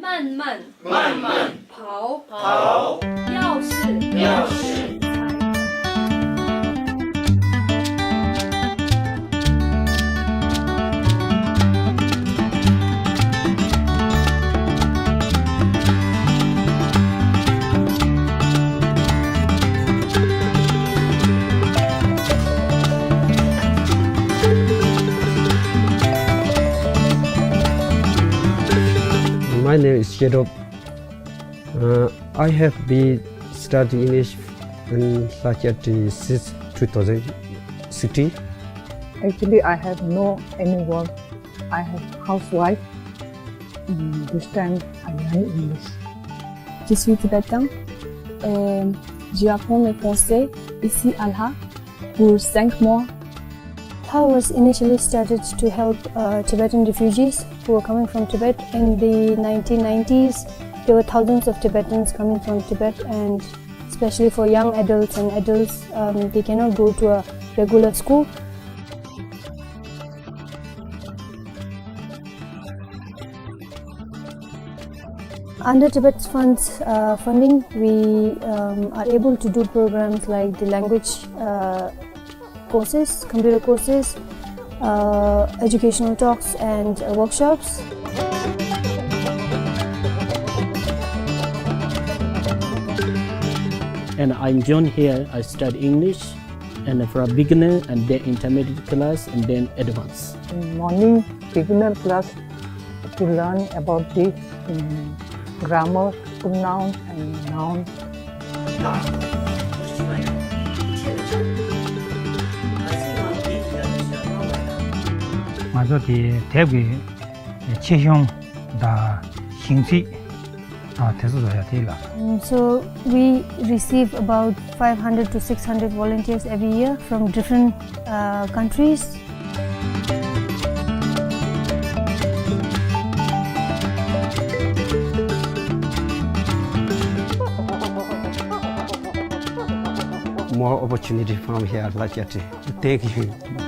慢慢慢慢跑跑，钥匙钥匙。My name is Shadow. I have been studying English in Lha Charitable since 2016. Actually, I have no any work. I have housewife. This time I learn English. Je suis Tibetan. J'apprends le français ici à Lha pour 5 mois. Lha was initially started to help Tibetan refugees who were coming from Tibet. In the 1990s, there were thousands of Tibetans coming from Tibet, and especially for young adults and adults, they cannot go to a regular school. Under Tibet Fund's funding, we are able to do programs like the language courses, computer courses, educational talks and workshops. And I'm John here. I study English and for a beginner and then intermediate class and then advanced. In morning beginner class to learn about the grammar, pronoun and noun. 먼저 대비 체형 다兴趣 대수줘야 돼요. So we receive about 500 to 600 volunteers every year from different countries. More opportunity from here, Lha Charitable. Thank you.